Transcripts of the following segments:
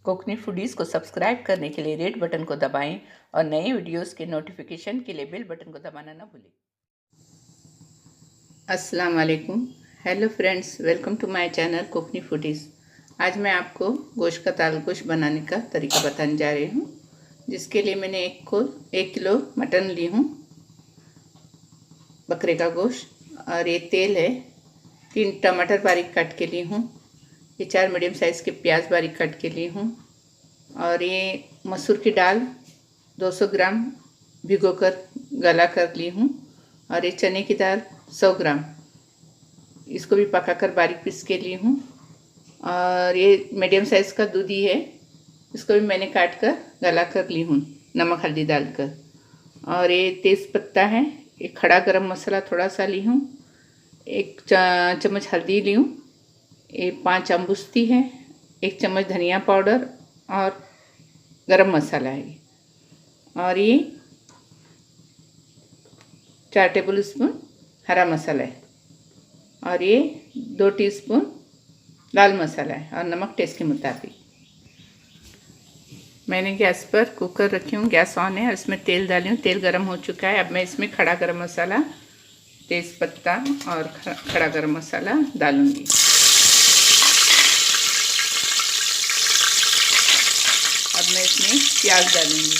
Konkani foodies को subscribe करने के लिए रेड बटन को दबाएं और नए वीडियोस के नोटिफिकेशन के लिए बेल बटन को दबाना ना भूलें। अस्सलाम वालेकुम, hello friends, welcome to my channel Kokni foodies. आज मैं आपको गोश्त का दाल गोश्त बनाने का तरीका बताने जा रही हूँ, जिसके लिए मैंने 1 किलो मटन ली हूँ, बकरे का गोश्त। और ये तेल है, 3 टमाटर बारीक काट के ली हूँ, ये 4 मीडियम साइज़ के प्याज बारीक काट के ली हूँ, और ये मसूर की दाल 200 ग्राम भिगोकर गला कर ली हूँ, और ये चने की दाल 100 ग्राम, इसको भी पकाकर बारीक पीस के ली हूँ। और ये मीडियम साइज़ का दूधी है, इसको भी मैंने काट कर गला कर ली हूँ नमक हल्दी डालकर। और ये तेज़ पत्ता है, ये खड़ा गरम मसाला थोड़ा सा ली हूँ, 1 चम्मच हल्दी ली हूँ, ये 5 अम्बुस्ती है, 1 चम्मच धनिया पाउडर और गरम मसाला है, और ये 4 टेबल स्पून हरा मसाला है, और ये 2 टीस्पून लाल मसाला है, और नमक टेस्ट के मुताबिक। मैंने गैस पर कुकर रखी हूँ, गैस ऑन है, और इसमें तेल डाली हूँ। तेल गरम हो चुका है। अब मैं इसमें खड़ा गरम मसाला, तेज़ पत्ता और खड़ा गरम मसाला डालूँगी। अब मैं इसमें प्याज डालूँगी।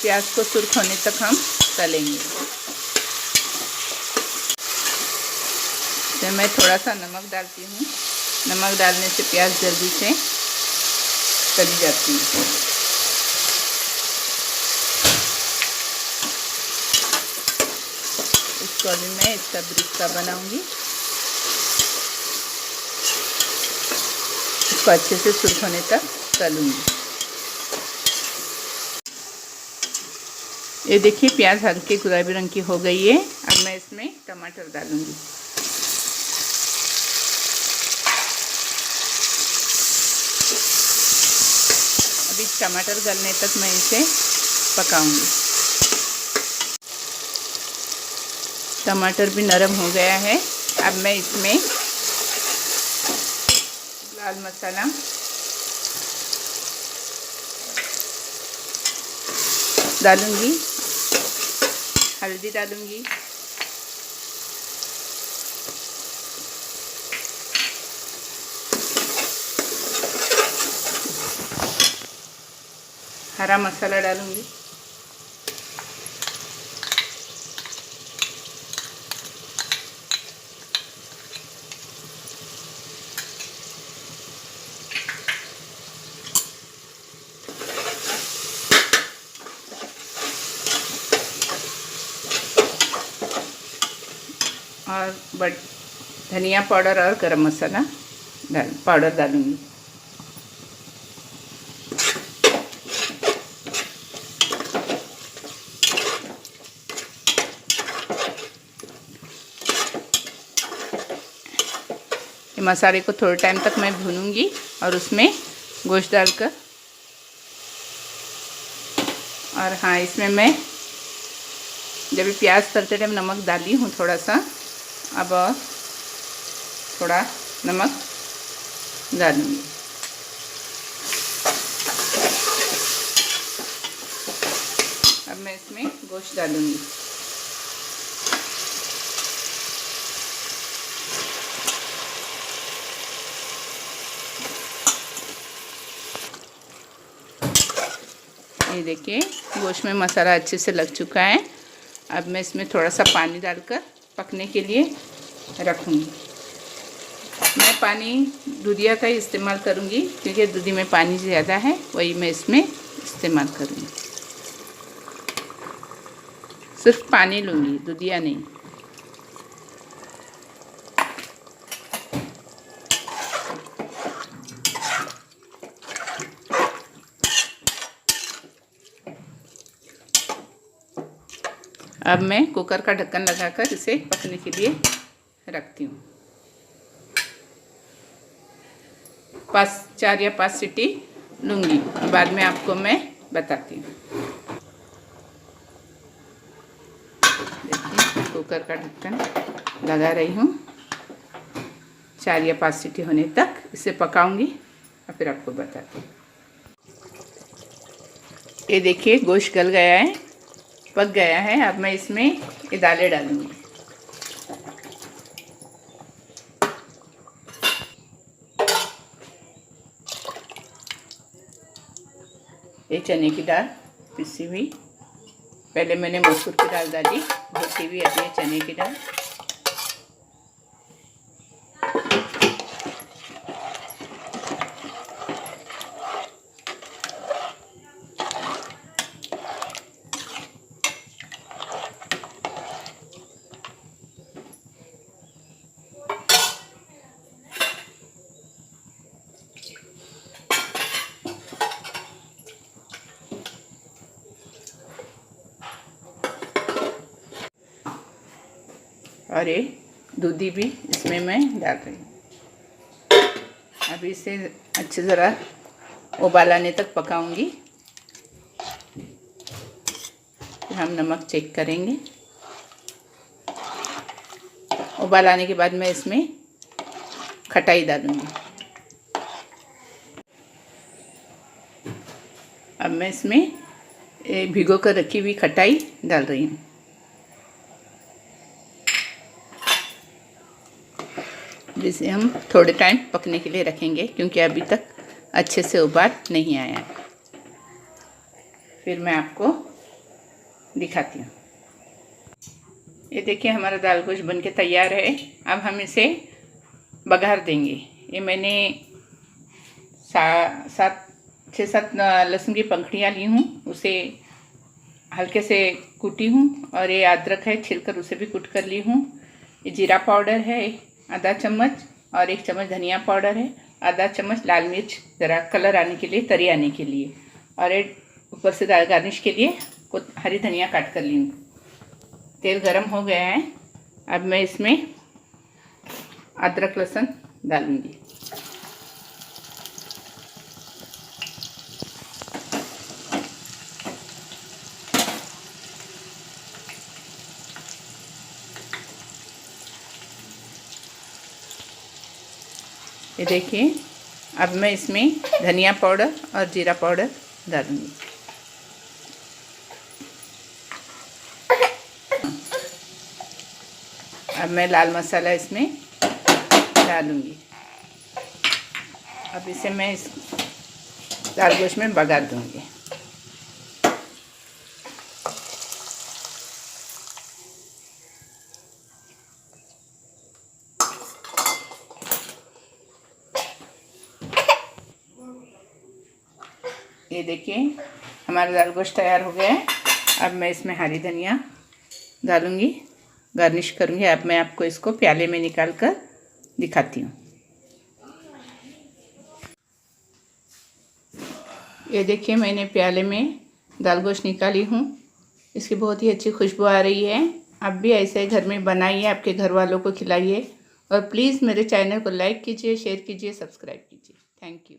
प्याज को सुर्ख होने तक हम तलेंगे। तो मैं थोड़ा सा नमक डालती हूँ। नमक डालने से प्याज जल्दी से तली जाती है। इसको अभी मैं इसका ब्रिस्ता बनाऊंगी। इसको अच्छे से सुर्ख होने तक तलूंगी। ये देखिए, प्याज हल्के गुलाबी रंग की हो गई है। अब मैं इसमें टमाटर डालूंगी। अभी टमाटर गलने तक मैं इसे पकाऊंगी। टमाटर भी नरम हो गया है। अब मैं इसमें लाल मसाला, डालूंगी, हल्दी डालूंगी, हरा मसाला डालूंगी, और धनिया पाउडर और गरम मसाला पाउडर डालूंगी। ये मसाले को थोड़े टाइम तक मैं भूनूंगी, और उसमें गोश्त डालकर, और हाँ, इसमें मैं जब प्याज तलते टाइम नमक डाली हूँ थोड़ा सा, अब और थोड़ा नमक डालूंगी। अब मैं इसमें गोश्त डालूंगी। ये देखिए, गोश्त में मसाला अच्छे से लग चुका है। अब मैं इसमें थोड़ा सा पानी डालकर पकने के लिए रखूँगी। मैं पानी दूधिया का ही इस्तेमाल करूँगी, क्योंकि दूधी में पानी ज़्यादा है, वही मैं इसमें इस्तेमाल करूँगी। सिर्फ पानी लूँगी, दूधिया नहीं। अब मैं कुकर का ढक्कन लगाकर इसे पकने के लिए रखती हूँ। 4 या 5 सीटी लूँगी। बाद में आपको मैं बताती हूँ। देखिए कुकर का ढक्कन लगा रही हूँ, 4 या 5 सीटी होने तक इसे पकाऊंगी और फिर आपको बताती हूँ। ये देखिए गोश्त गल गया है, पक गया है। अब मैं इसमें ये दालें डालूंगी। ये चने की दाल पिसी हुई, पहले मैंने मसूर की दाल डाली भिगी हुई, अब ये चने की दाल। और ये दूधी भी इसमें मैं डाल रही हूँ। अभी इसे अच्छे ज़रा उबाल आने तक पकाऊंगी। फिर हम नमक चेक करेंगे। उबाल आने के बाद मैं इसमें खटाई डालूंगी। अब मैं इसमें भिगो कर रखी हुई खटाई डाल रही हूँ। जिसे हम थोड़े टाइम पकने के लिए रखेंगे, क्योंकि अभी तक अच्छे से उबाल नहीं आया है। फिर मैं आपको दिखाती हूँ। ये देखिए हमारा दाल गोश्त बनके तैयार है। अब हम इसे बघार देंगे। ये मैंने 6-7 लहसुन की पंखुड़ियाँ ली हूँ, उसे हल्के से कूटी हूँ। और ये अदरक है, छिलकर उसे भी कूट कर ली हूँ। ये जीरा पाउडर है आधा चम्मच, और 1 चम्मच धनिया पाउडर है, आधा चम्मच लाल मिर्च ज़रा कलर आने के लिए, तरी आने के लिए, और एक ऊपर से गार्निश के लिए हरी धनिया काट कर ली हूँ। तेल गरम हो गया है। अब मैं इसमें अदरक लहसुन डालूँगी। ये देखिए अब मैं इसमें धनिया पाउडर और जीरा पाउडर डालूँगी। अब मैं लाल मसाला इसमें डालूँगी। अब इसे मैं इस दाल गोश्त में बघार दूँगी। ये देखिए हमारा दाल गोश्त तैयार हो गया है। अब मैं इसमें हरी धनिया डालूँगी, गार्निश करूँगी। अब मैं आपको इसको प्याले में निकाल कर दिखाती हूँ। ये देखिए मैंने प्याले में दाल गोश्त निकाली हूँ। इसकी बहुत ही अच्छी खुशबू आ रही है। आप भी ऐसे घर में बनाइए, आपके घर वालों को खिलाइए। और प्लीज़ मेरे चैनल को लाइक कीजिए, शेयर कीजिए, सब्सक्राइब कीजिए। Thank you.